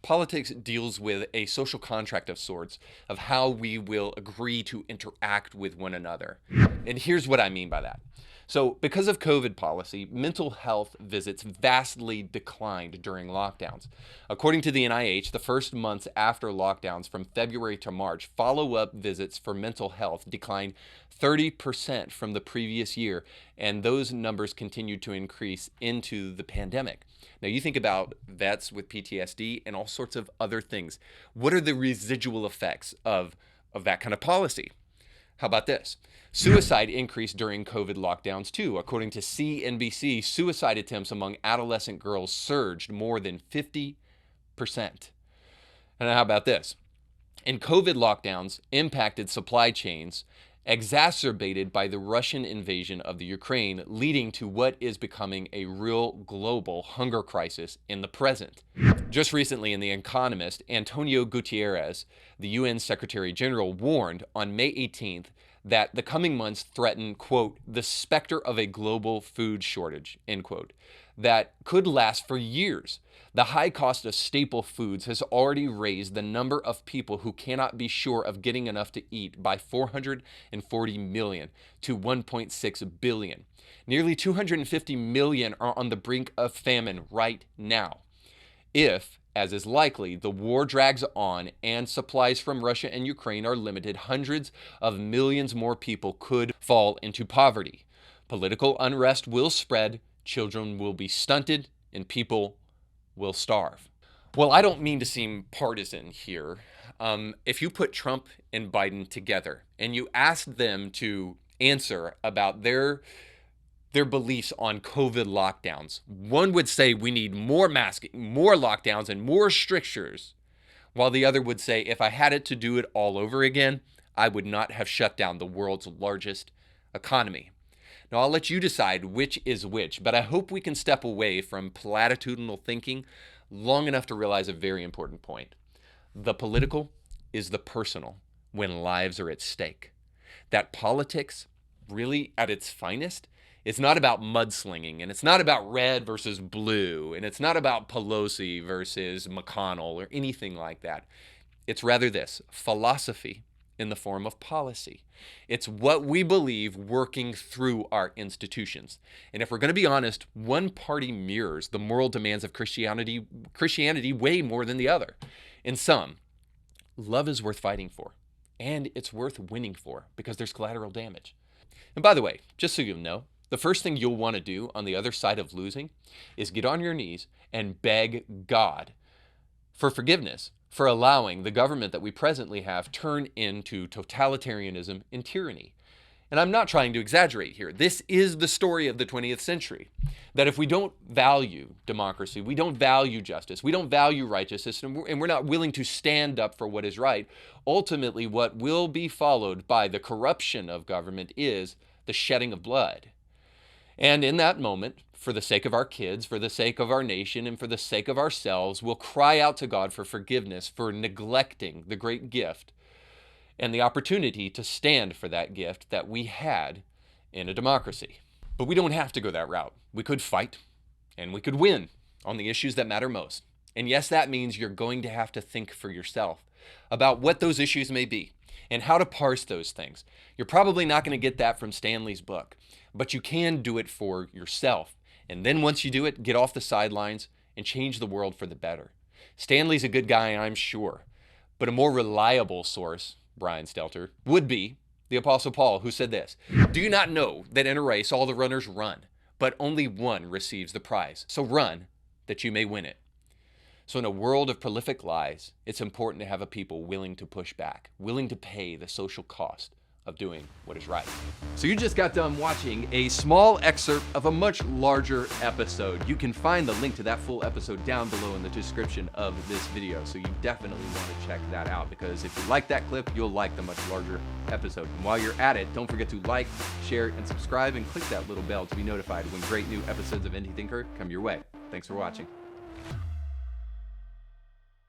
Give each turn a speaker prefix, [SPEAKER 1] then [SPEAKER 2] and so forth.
[SPEAKER 1] Politics deals with a social contract of sorts of how we will agree to interact with one another. And here's what I mean by that. So because of COVID policy, mental health visits vastly declined during lockdowns. According to the NIH, the first months after lockdowns from February to March, follow-up visits for mental health declined 30% from the previous year, and those numbers continued to increase into the pandemic. Now you think about vets with PTSD and all sorts of other things. What are the residual effects of that kind of policy? How about this? Suicide increased during COVID lockdowns too. According to CNBC, suicide attempts among adolescent girls surged more than 50%. And how about this? And COVID lockdowns impacted supply chains, exacerbated by the Russian invasion of the Ukraine, leading to what is becoming a real global hunger crisis in the present. Just recently in The Economist, Antonio Guterres, the UN Secretary General, warned on May 18th that the coming months threaten, quote, the specter of a global food shortage, end quote, that could last for years. The high cost of staple foods has already raised the number of people who cannot be sure of getting enough to eat by 440 million to 1.6 billion. Nearly 250 million are on the brink of famine right now. If, as is likely, the war drags on and supplies from Russia and Ukraine are limited, hundreds of millions more people could fall into poverty. Political unrest will spread, children will be stunted, and people will starve. Well, I don't mean to seem partisan here. If you put Trump and Biden together and you asked them to answer about their beliefs on COVID lockdowns, one would say we need more masking, more lockdowns, and more strictures, while the other would say if I had it to do it all over again, I would not have shut down the world's largest economy. Now, I'll let you decide which is which, but I hope we can step away from platitudinal thinking long enough to realize a very important point. The political is the personal when lives are at stake. That politics, really at its finest, it's not about mudslinging, and it's not about red versus blue, and it's not about Pelosi versus McConnell or anything like that. It's rather this, philosophy in the form of policy. It's what we believe working through our institutions. And if we're going to be honest, one party mirrors the moral demands of Christianity way more than the other. In sum, love is worth fighting for, and it's worth winning for because there's collateral damage. And by the way, just so you know, the first thing you'll want to do on the other side of losing is get on your knees and beg God for forgiveness for allowing the government that we presently have turn into totalitarianism and tyranny. And I'm not trying to exaggerate here. This is the story of the 20th century. That if we don't value democracy, we don't value justice, we don't value righteousness, and we're not willing to stand up for what is right, ultimately what will be followed by the corruption of government is the shedding of blood. And in that moment, for the sake of our kids, for the sake of our nation, and for the sake of ourselves, we'll cry out to God for forgiveness for neglecting the great gift and the opportunity to stand for that gift that we had in a democracy. But we don't have to go that route. We could fight, and we could win on the issues that matter most. And yes, that means you're going to have to think for yourself about what those issues may be and how to parse those things. You're probably not going to get that from Stanley's book, but you can do it for yourself. And then once you do it, get off the sidelines and change the world for the better. Stanley's a good guy, I'm sure, but a more reliable source, Brian Stelter, would be the Apostle Paul, who said this, "Do you not know that in a race all the runners run, but only one receives the prize? So run that you may win it." So in a world of prolific lies, it's important to have a people willing to push back, willing to pay the social cost of doing what is right. So you just got done watching a small excerpt of a much larger episode. You can find the link to that full episode down below in the description of this video. So you definitely want to check that out, because if you like that clip, you'll like the much larger episode. And while you're at it, don't forget to like, share, and subscribe, and click that little bell to be notified when great new episodes of Indie Thinker come your way. Thanks for watching.